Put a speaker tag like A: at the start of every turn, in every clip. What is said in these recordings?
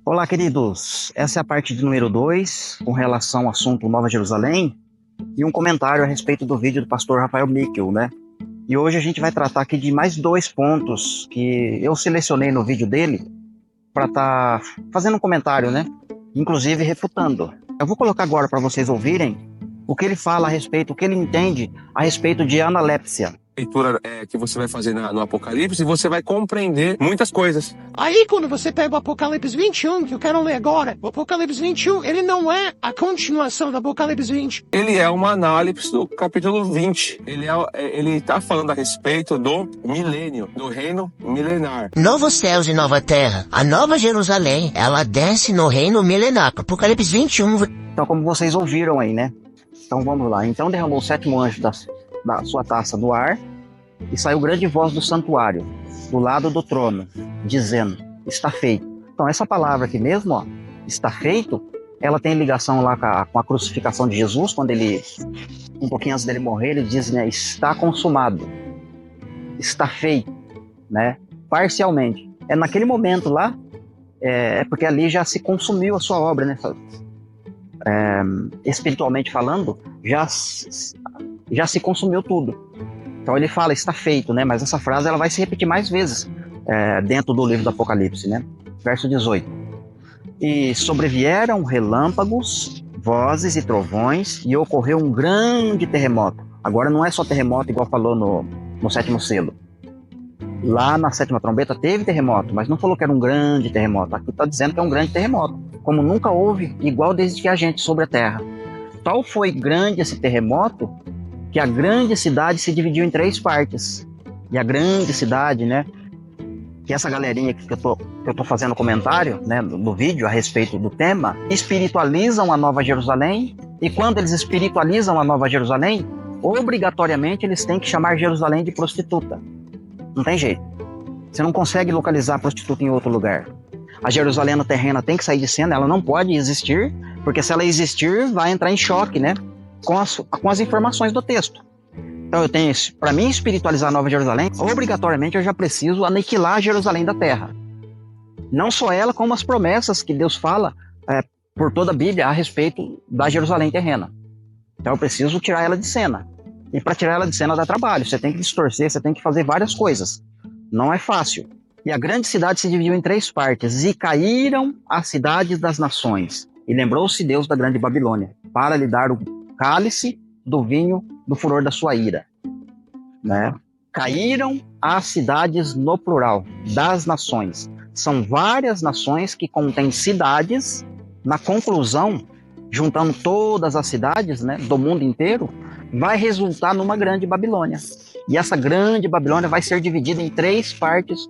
A: Olá, queridos. Essa é a parte de número 2, com relação ao assunto Nova Jerusalém, e um comentário a respeito do vídeo do pastor Rafael Mikkel, né? E hoje a gente vai tratar aqui de mais 2 pontos que eu selecionei no vídeo dele para estar fazendo um comentário, né? Inclusive refutando. Eu vou colocar agora para vocês ouvirem o que ele fala a respeito, o que ele entende a respeito de analepsia.
B: Leitura que você vai fazer no Apocalipse, você vai compreender muitas coisas.
C: Aí quando você pega o Apocalipse 21, que eu quero ler agora, o Apocalipse 21, ele não é a continuação do Apocalipse 20.
B: Ele é uma análise do capítulo 20. Ele está falando a respeito do milênio, do reino milenar.
D: Novos céus e nova terra. A nova Jerusalém, ela desce no reino milenar. Apocalipse 21.
A: Então, como vocês ouviram aí, né? Então vamos lá. Então derramou o 7º anjo da sua taça do ar, e saiu grande voz do santuário, do lado do trono, dizendo, está feito. Então essa palavra aqui mesmo, ó, está feito, ela tem ligação lá com a crucificação de Jesus, quando ele, um pouquinho antes dele morrer, ele diz, né, está consumado, está feito, né, parcialmente. É naquele momento lá, porque ali já se consumiu a sua obra, né, espiritualmente falando, já se consumiu tudo. Então ele fala, está feito, né? Mas essa frase ela vai se repetir mais vezes dentro do livro do Apocalipse, né? Verso 18. E sobrevieram relâmpagos, vozes e trovões, e ocorreu um grande terremoto. Agora não é só terremoto igual falou no 7º selo. Lá na 7ª trombeta teve terremoto, mas não falou que era um grande terremoto. Aqui está dizendo que é um grande terremoto, como nunca houve igual desde que há gente sobre a terra. Tal foi grande esse terremoto que a grande cidade se dividiu em 3 partes. E a grande cidade, né, que essa galerinha que eu tô fazendo comentário, né, do vídeo a respeito do tema, espiritualizam a Nova Jerusalém, e quando eles espiritualizam a Nova Jerusalém, obrigatoriamente eles têm que chamar Jerusalém de prostituta. Não tem jeito. Você não consegue localizar a prostituta em outro lugar. A Jerusalém terrena tem que sair de cena, ela não pode existir, porque se ela existir, vai entrar em choque, né, com as informações do texto. Então eu tenho, para mim espiritualizar a Nova Jerusalém, obrigatoriamente eu já preciso aniquilar a Jerusalém da terra. Não só ela, como as promessas que Deus fala por toda a Bíblia a respeito da Jerusalém terrena. Então eu preciso tirar ela de cena. E para tirar ela de cena dá trabalho, você tem que distorcer, você tem que fazer várias coisas. Não é fácil. E a grande cidade se dividiu em 3 partes, e caíram as cidades das nações. E lembrou-se Deus da grande Babilônia, para lhe dar o cálice do vinho do furor da sua ira. Né? Caíram as cidades no plural, das nações. São várias nações que contêm cidades. Na conclusão, juntando todas as cidades, né, do mundo inteiro, vai resultar numa grande Babilônia. E essa grande Babilônia vai ser dividida em 3 partes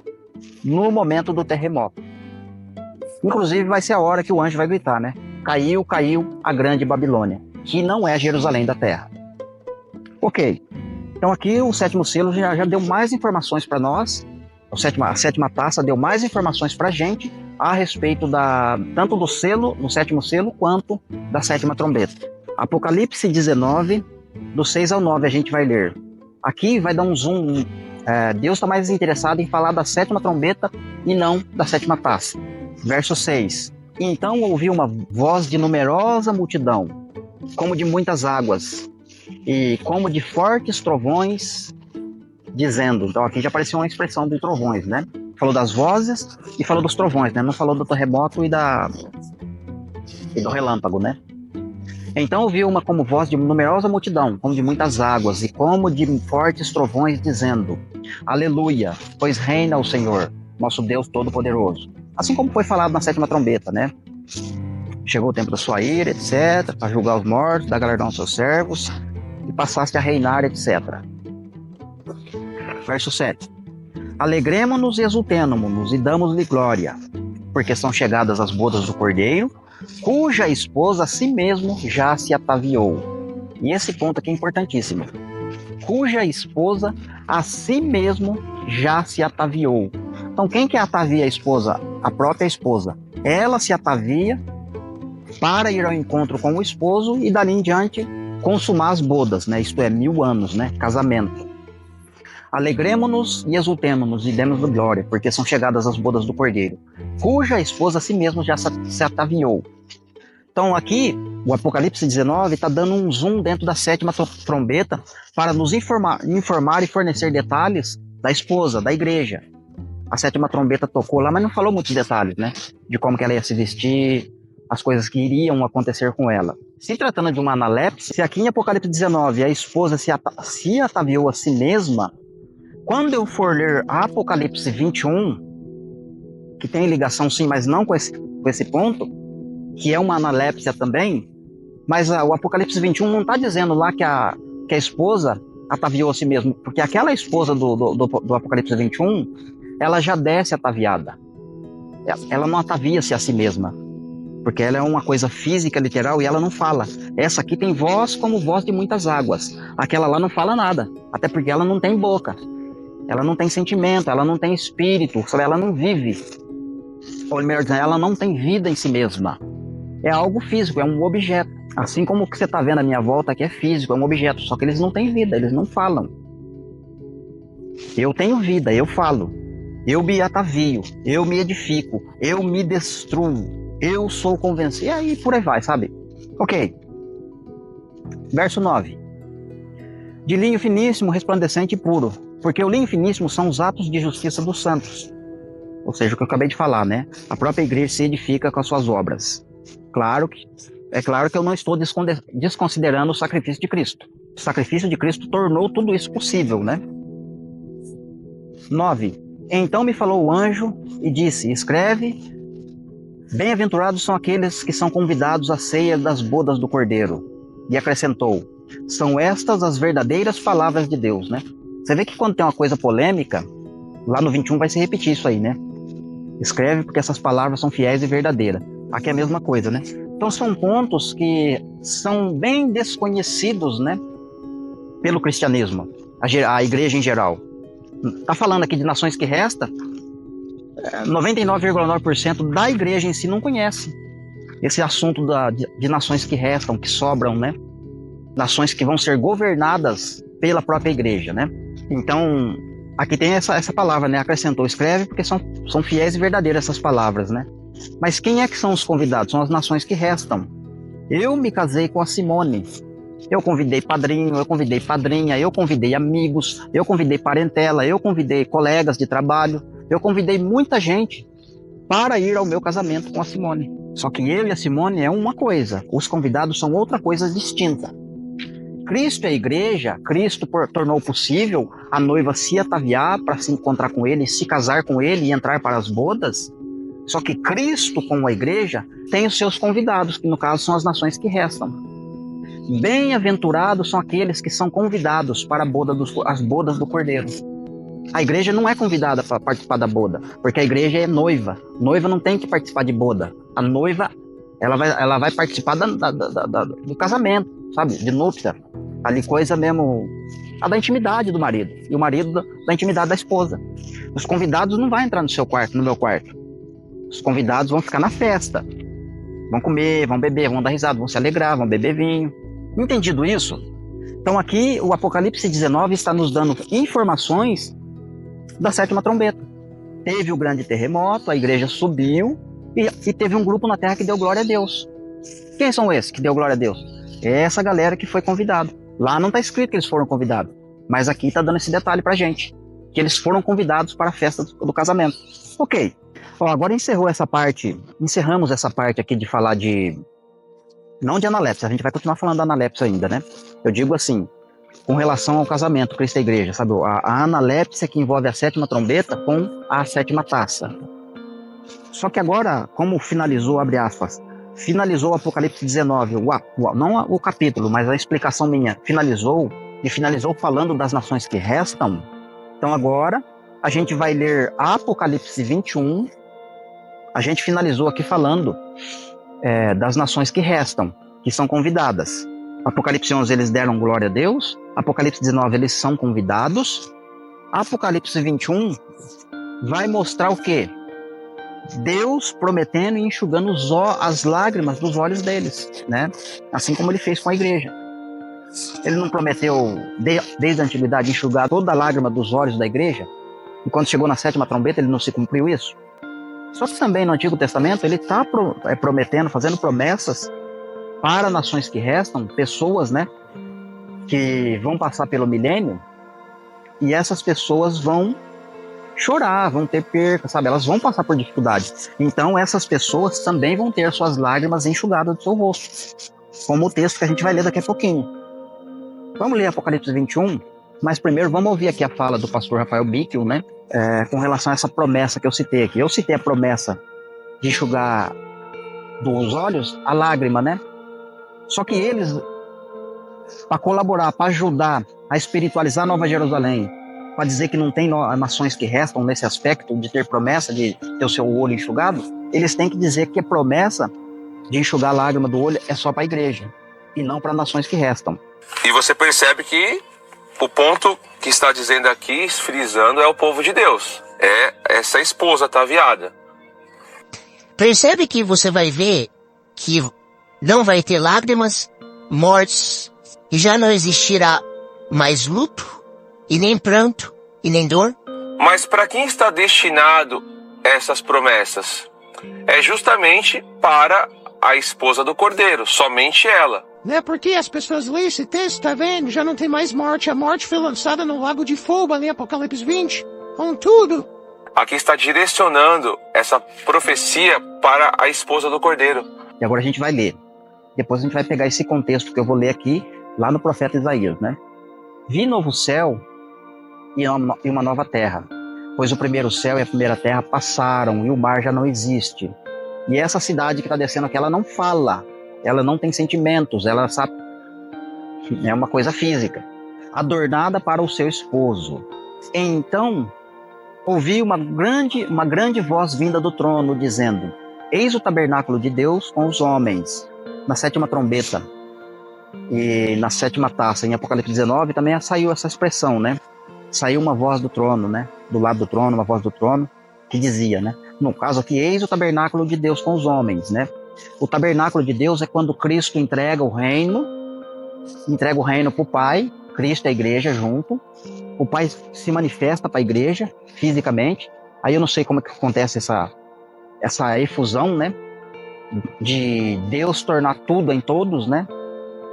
A: no momento do terremoto. Inclusive vai ser a hora que o anjo vai gritar, né? Caiu, caiu a grande Babilônia, que não é Jerusalém da terra. Ok, então aqui o 7º selo já deu mais informações para nós, a 7ª taça deu mais informações para a gente a respeito tanto do selo, do 7º selo, quanto da 7ª trombeta. Apocalipse 19, do 6 ao 9 a gente vai ler. Aqui vai dar um zoom, Deus está mais interessado em falar da 7ª trombeta e não da 7ª taça. Verso 6. Então ouvi uma voz de numerosa multidão, como de muitas águas, e como de fortes trovões, dizendo. Então aqui já apareceu uma expressão de trovões, né? Falou das vozes e falou dos trovões, né? Não falou do terremoto e do relâmpago, né? Então ouvi uma como voz de numerosa multidão, como de muitas águas, e como de fortes trovões, dizendo, Aleluia, pois reina o Senhor, nosso Deus Todo-Poderoso. Assim como foi falado na 7ª trombeta, né? Chegou o tempo da sua ira, etc., para julgar os mortos, dar galardão aos seus servos, e passaste a reinar, etc. Verso 7. Alegremo-nos e exultemo-nos, e damos-lhe glória, porque são chegadas as bodas do Cordeiro, cuja esposa a si mesmo já se ataviou. E esse ponto aqui é importantíssimo. Cuja esposa a si mesmo já se ataviou. Então quem que atavia a esposa? A própria esposa. Ela se atavia para ir ao encontro com o esposo e dali em diante consumar as bodas, né? Isto é, 1000 anos, né? Casamento. Alegremo-nos e exultemo-nos e demos-lhe glória, porque são chegadas as bodas do Cordeiro, cuja esposa a si mesmo já se ataviou. Então aqui, o Apocalipse 19 está dando um zoom dentro da 7ª trombeta para nos informar e fornecer detalhes da esposa, da igreja. A 7ª trombeta tocou lá, mas não falou muitos detalhes, né? De como que ela ia se vestir, as coisas que iriam acontecer com ela. Se tratando de uma analepse, se aqui em Apocalipse 19 a esposa se ataviou a si mesma, quando eu for ler Apocalipse 21, que tem ligação sim, mas não com esse ponto, que é uma analepsia também, mas o Apocalipse 21 não está dizendo lá que a esposa ataviou a si mesma, porque aquela esposa do Apocalipse 21, ela já desce ataviada. Ela não atavia-se a si mesma, porque ela é uma coisa física, literal, e ela não fala. Essa aqui tem voz como voz de muitas águas. Aquela lá não fala nada, até porque ela não tem boca. Ela não tem sentimento, ela não tem espírito, ela não vive. Ou melhor dizendo, ela não tem vida em si mesma. É algo físico, é um objeto. Assim como o que você está vendo à minha volta aqui é físico, é um objeto, só que eles não têm vida, eles não falam. Eu tenho vida, eu falo. Eu me atavio, eu me edifico, eu me destruo, eu sou convencido. E aí por aí vai, sabe? Ok. Verso 9. De linho finíssimo, resplandecente e puro, porque o linho finíssimo são os atos de justiça dos santos. Ou seja, o que eu acabei de falar, né? A própria igreja se edifica com as suas obras. É claro que eu não estou desconsiderando o sacrifício de Cristo. O sacrifício de Cristo tornou tudo isso possível, né? 9. Então me falou o anjo e disse, escreve, bem-aventurados são aqueles que são convidados à ceia das bodas do Cordeiro. E acrescentou, são estas as verdadeiras palavras de Deus, né? Você vê que quando tem uma coisa polêmica, lá no 21 vai se repetir isso aí, né? Escreve porque essas palavras são fiéis e verdadeiras. Aqui é a mesma coisa, né? Então são pontos que são bem desconhecidos, né? Pelo cristianismo, a igreja em geral. Está falando aqui de nações que restam, 99,9% da igreja em si não conhece esse assunto de nações que restam, que sobram, né? Nações que vão ser governadas pela própria igreja, né? Então, aqui tem essa palavra, né? Acrescentou, escreve, porque são fiéis e verdadeiras essas palavras, né? Mas quem é que são os convidados? São as nações que restam. Eu me casei com a Simone. Eu convidei padrinho, eu convidei padrinha, eu convidei amigos, eu convidei parentela, eu convidei colegas de trabalho, eu convidei muita gente para ir ao meu casamento com a Simone. Só que eu e a Simone é uma coisa, os convidados são outra coisa distinta. Cristo é a igreja, Cristo tornou possível a noiva se ataviar para se encontrar com ele, se casar com ele e entrar para as bodas. Só que Cristo, como a igreja, tem os seus convidados, que no caso são as nações que restam. Bem-aventurados são aqueles que são convidados para as bodas do Cordeiro. A igreja não é convidada para participar da boda, porque a igreja é noiva. Noiva não tem que participar de boda. A noiva, ela vai participar do casamento, sabe? De núpcia. Ali coisa mesmo, a da intimidade do marido. E o marido da intimidade da esposa. Os convidados não vão entrar no seu quarto, no meu quarto. Os convidados vão ficar na festa. Vão comer, vão beber, vão dar risada, vão se alegrar, vão beber vinho. Entendido isso? Então aqui o Apocalipse 19 está nos dando informações da 7ª trombeta. Teve o grande terremoto, a igreja subiu e teve um grupo na terra que deu glória a Deus. Quem são esses que deu glória a Deus? É essa galera que foi convidada. Lá não está escrito que eles foram convidados, mas aqui está dando esse detalhe pra gente, que eles foram convidados para a festa do casamento. Ok. Agora encerramos essa parte aqui de falar não de analepsia, a gente vai continuar falando da analepsia ainda, né? Eu digo assim, com relação ao casamento, Cristo e a igreja, sabe? A analepsia que envolve a 7ª trombeta com a 7ª taça. Só que agora, como finalizou, abre aspas, finalizou o Apocalipse 19, não o capítulo, mas a explicação minha, finalizou falando das nações que restam. Então agora, a gente vai ler Apocalipse 21, a gente finalizou aqui falando das nações que restam, que são convidadas. Apocalipse 11 eles deram glória a Deus, Apocalipse 19 eles são convidados, Apocalipse 21 vai mostrar o quê? Deus prometendo e enxugando as lágrimas dos olhos deles, né? Assim como ele fez com a igreja. Ele não prometeu, desde a antiguidade, enxugar toda a lágrima dos olhos da igreja? E quando chegou na 7ª trombeta, ele não se cumpriu isso? Só que também no Antigo Testamento, ele está prometendo, fazendo promessas para nações que restam, pessoas, né, que vão passar pelo milênio, e essas pessoas vão chorar, vão ter perca, sabe? Elas vão passar por dificuldades. Então essas pessoas também vão ter suas lágrimas enxugadas do seu rosto, como o texto que a gente vai ler daqui a pouquinho. Vamos ler Apocalipse 21, mas primeiro vamos ouvir aqui a fala do pastor Rafael Bickel, né? Com relação a essa promessa que eu citei aqui. Eu citei a promessa de enxugar dos olhos a lágrima, né? Só que eles, para colaborar, para ajudar a espiritualizar a Nova Jerusalém, para dizer que não tem nações que restam nesse aspecto de ter promessa de ter o seu olho enxugado, eles têm que dizer que a promessa de enxugar a lágrima do olho é só para a igreja e não para nações que restam.
B: E você percebe que o ponto que está dizendo aqui, frisando, é o povo de Deus. É essa esposa ataviada.
D: Percebe que você vai ver que não vai ter lágrimas, mortes, e já não existirá mais luto, e nem pranto, e nem dor?
B: Mas para quem está destinado essas promessas? É justamente para a esposa do Cordeiro, somente ela.
C: Né, porque as pessoas lêem esse texto, tá vendo? Já não tem mais morte. A morte foi lançada no lago de fogo, ali, Apocalipse 20. Contudo,
B: Aqui está direcionando essa profecia para a esposa do Cordeiro.
A: E agora a gente vai ler. Depois a gente vai pegar esse contexto que eu vou ler aqui, lá no profeta Isaías, né? Vi novo céu e uma nova terra, pois o primeiro céu e a primeira terra passaram e o mar já não existe. E essa cidade que está descendo aqui, ela não fala, ela não tem sentimentos, ela sabe, é uma coisa física, adornada para o seu esposo. Então ouvi uma grande voz vinda do trono, dizendo: eis o tabernáculo de Deus com os homens. Na 7ª trombeta e na 7ª taça, em Apocalipse 19, também saiu essa expressão, né? Saiu uma voz do trono, né? Do lado do trono, uma voz do trono, que dizia, né? No caso aqui, eis o tabernáculo de Deus com os homens, né? O tabernáculo de Deus é quando Cristo entrega o reino para o Pai, Cristo e a igreja junto. O Pai se manifesta para a igreja, fisicamente. Aí eu não sei como é que acontece essa efusão, né? De Deus tornar tudo em todos, né?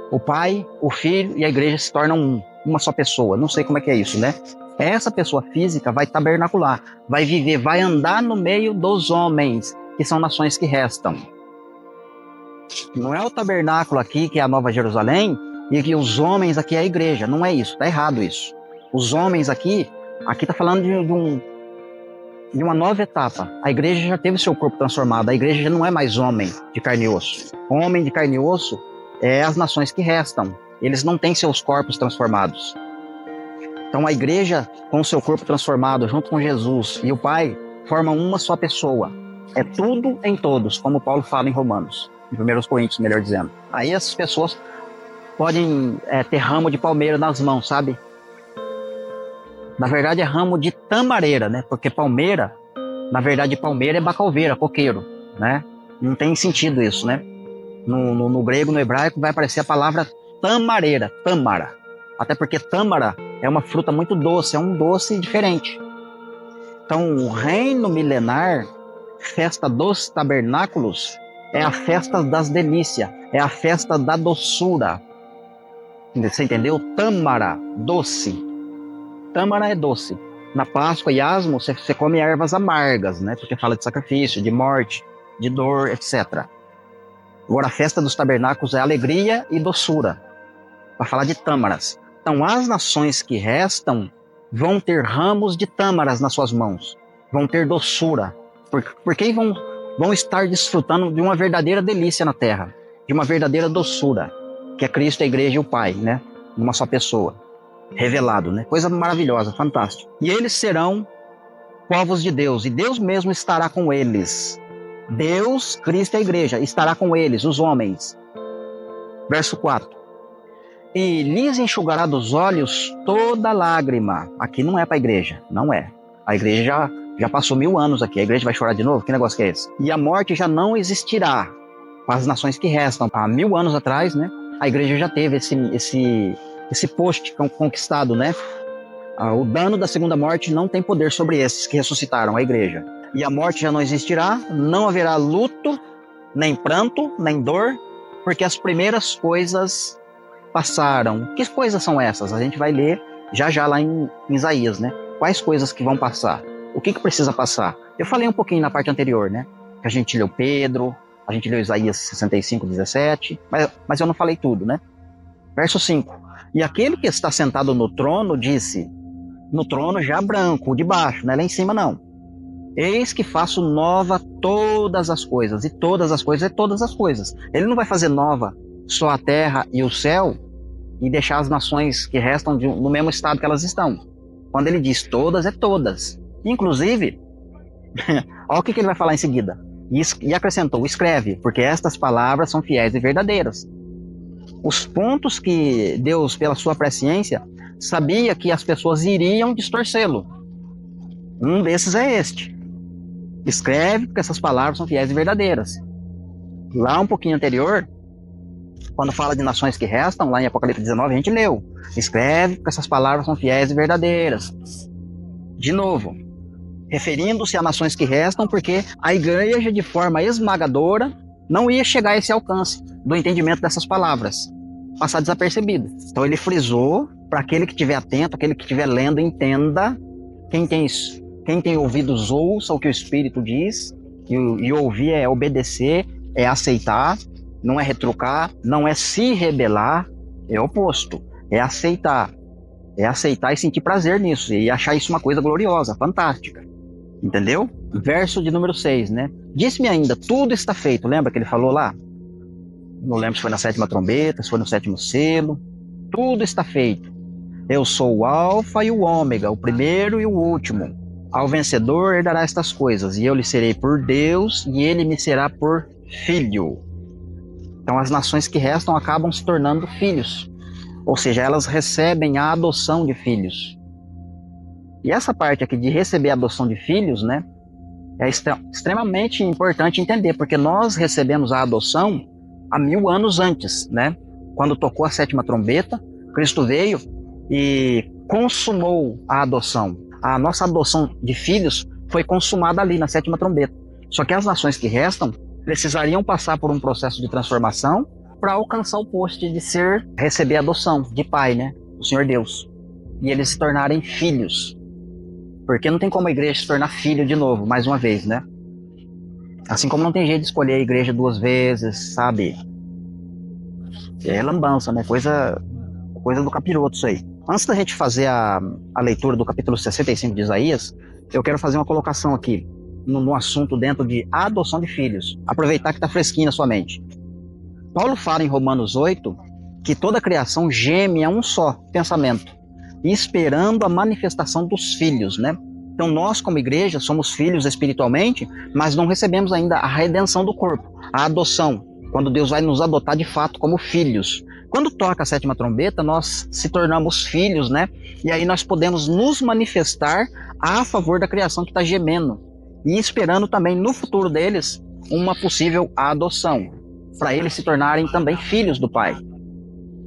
A: O Pai, o Filho e a igreja se tornam uma só pessoa. Não sei como é que é isso, né? Essa pessoa física vai tabernacular, vai viver, vai andar no meio dos homens, que são nações que restam. Não é o tabernáculo aqui que é a Nova Jerusalém e que os homens aqui é a igreja. Não é isso, está errado isso. Os homens aqui está falando de uma nova etapa. A igreja já teve seu corpo transformado, a igreja já não é mais homem de carne e osso. Homem de carne e osso é as nações que restam. Eles não têm seus corpos transformados. Então a igreja, com o seu corpo transformado, junto com Jesus e o Pai, formam uma só pessoa. É tudo em todos, como Paulo fala em Romanos, em 1 Coríntios, melhor dizendo. Aí essas pessoas podem ter ramo de palmeira nas mãos, sabe? Na verdade é ramo de tamareira, né? Porque palmeira, na verdade palmeira é bacalveira, coqueiro, né? Não tem sentido isso, né? No grego, no hebraico, vai aparecer a palavra tamareira, tâmara. Até porque tâmara é uma fruta muito doce, é um doce diferente. Então, o reino milenar, festa dos tabernáculos, é a festa das delícias, é a festa da doçura. Você entendeu? Tâmara, doce. Tâmara é doce. Na Páscoa e Asmo, você come ervas amargas, né? Porque fala de sacrifício, de morte, de dor, etc. Agora, a festa dos tabernáculos é alegria e doçura, para falar de tâmaras. Então, as nações que restam vão ter ramos de tâmaras nas suas mãos, vão ter doçura, porque vão estar desfrutando de uma verdadeira delícia na terra, de uma verdadeira doçura, que é Cristo, a igreja e o Pai, né? Uma só pessoa, revelado, né? Coisa maravilhosa, fantástica. E eles serão povos de Deus, e Deus mesmo estará com eles. Deus, Cristo e a igreja, estará com eles, os homens. Verso 4. E lhes enxugará dos olhos toda lágrima. Aqui não é para a igreja, não é. A igreja já passou 1000 anos aqui, a igreja vai chorar de novo? Que negócio que é esse? E a morte já não existirá para as nações que restam. Há 1000 anos atrás, né? a igreja já teve esse post conquistado, né? O dano da segunda morte não tem poder sobre esses que ressuscitaram a igreja. E a morte já não existirá, não haverá luto, nem pranto, nem dor, porque as primeiras coisas passaram. Que coisas são essas? A gente vai ler já lá em Isaías, né? Quais coisas que vão passar? O que precisa passar? Eu falei um pouquinho na parte anterior, né? Que a gente leu Pedro, a gente leu Isaías 65, 17, mas eu não falei tudo, né? Verso 5. E aquele que está sentado no trono disse, no trono já branco, o de baixo, não é lá em cima não. Eis que faço nova todas as coisas, e todas as coisas é todas as coisas. Ele não vai fazer nova só a terra e o céu e deixar as nações que restam no mesmo estado que elas estão. Quando ele diz todas, é todas. Inclusive, olha o que ele vai falar em seguida. E acrescentou, escreve, porque estas palavras são fiéis e verdadeiras. Os pontos que Deus, pela sua presciência, sabia que as pessoas iriam distorcê-lo. Um desses é este. Escreve, porque essas palavras são fiéis e verdadeiras. Lá um pouquinho anterior, quando fala de nações que restam, lá em Apocalipse 19, a gente leu. Escreve, porque essas palavras são fiéis e verdadeiras. De novo, referindo-se a nações que restam, porque a igreja, de forma esmagadora, não ia chegar a esse alcance do entendimento dessas palavras, passar desapercebido. Então ele frisou, para aquele que estiver atento, aquele que estiver lendo, entenda. Quem tem ouvidos, ouça o que o Espírito diz, e ouvir é obedecer, é aceitar, não é retrucar, não é se rebelar, é o oposto, é aceitar. É aceitar e sentir prazer nisso, e achar isso uma coisa gloriosa, fantástica. Entendeu? Verso de número 6, né? Disse-me ainda, tudo está feito. Lembra que ele falou lá? Não lembro se foi na 7ª trombeta, se foi no 7º selo. Tudo está feito. Eu sou o alfa e o ômega, o primeiro e o último. Ao vencedor herdará estas coisas, e eu lhe serei por Deus, e ele me será por filho. Então as nações que restam acabam se tornando filhos. Ou seja, elas recebem a adoção de filhos. E essa parte aqui de receber a adoção de filhos, né, é extremamente importante entender, porque nós recebemos a adoção há 1000 anos antes, né? Quando tocou a 7ª trombeta, Cristo veio e consumou a adoção. A nossa adoção de filhos foi consumada ali na 7ª trombeta. Só que as nações que restam precisariam passar por um processo de transformação para alcançar o posto de receber a adoção de pai, né? O Senhor Deus. E eles se tornarem filhos. Porque não tem como a igreja se tornar filho de novo, mais uma vez, né? Assim como não tem jeito de escolher a igreja 2 vezes, sabe? É lambança, né? Coisa do capiroto isso aí. Antes da gente fazer a leitura do capítulo 65 de Isaías, eu quero fazer uma colocação aqui no assunto dentro de adoção de filhos. Aproveitar que está fresquinho na sua mente. Paulo fala em Romanos 8 que toda a criação geme a um só pensamento, esperando a manifestação dos filhos, né? Então nós, como igreja, somos filhos espiritualmente, mas não recebemos ainda a redenção do corpo, a adoção, quando Deus vai nos adotar de fato como filhos. Quando toca a 7ª trombeta, nós se tornamos filhos, né? E aí nós podemos nos manifestar a favor da criação que está gemendo e esperando também no futuro deles uma possível adoção, para eles se tornarem também filhos do Pai.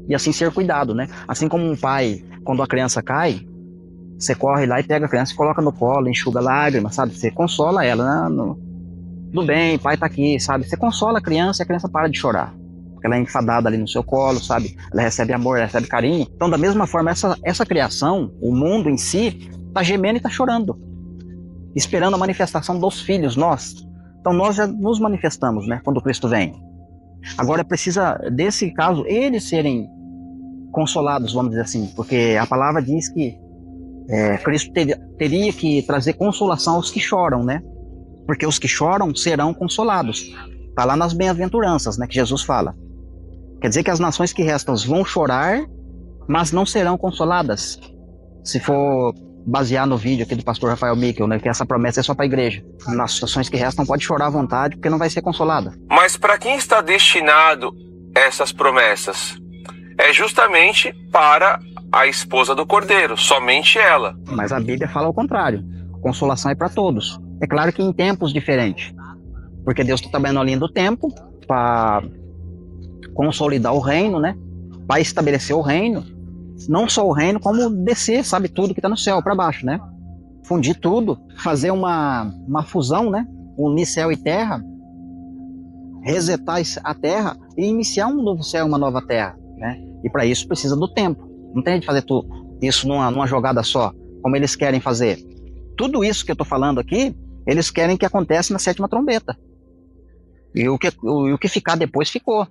A: E assim ser cuidado, né? Assim como um pai, quando a criança cai, você corre lá e pega a criança, coloca no colo, enxuga lágrimas, sabe? Você consola ela, né? Tudo bem, pai tá aqui, sabe? Você consola a criança e a criança para de chorar. Porque ela é enfadada ali no seu colo, sabe? Ela recebe amor, ela recebe carinho. Então, da mesma forma, essa criação, o mundo em si, tá gemendo e tá chorando. Esperando a manifestação dos filhos, nós. Então, nós já nos manifestamos, né? Quando Cristo vem. Agora, precisa, desse caso, eles serem consolados, vamos dizer assim. Porque a palavra diz que Cristo teria que trazer consolação aos que choram, né? Porque os que choram serão consolados. Está lá nas bem-aventuranças, né, que Jesus fala. Quer dizer que as nações que restam vão chorar, mas não serão consoladas. Se for basear no vídeo aqui do pastor Rafael Mikkel, né, que essa promessa é só para a igreja. Nas nações que restam pode chorar à vontade, porque não vai ser consolada.
B: Mas para quem está destinado essas promessas? É justamente para a esposa do Cordeiro, somente ela.
A: Mas a Bíblia fala ao contrário. A consolação é para todos. É claro que em tempos diferentes. Porque Deus está trabalhando a linha do tempo para consolidar o reino, né? Vai estabelecer o reino, não só o reino, como descer, sabe, tudo que está no céu para baixo, né? Fundir tudo, fazer uma fusão, né? Unir céu e terra, resetar a terra e iniciar um novo céu, uma nova terra, né? E para isso precisa do tempo. Não tem de fazer isso numa jogada só, como eles querem fazer. Tudo isso que eu estou falando aqui, eles querem que aconteça na sétima trombeta. E o que ficar depois ficou.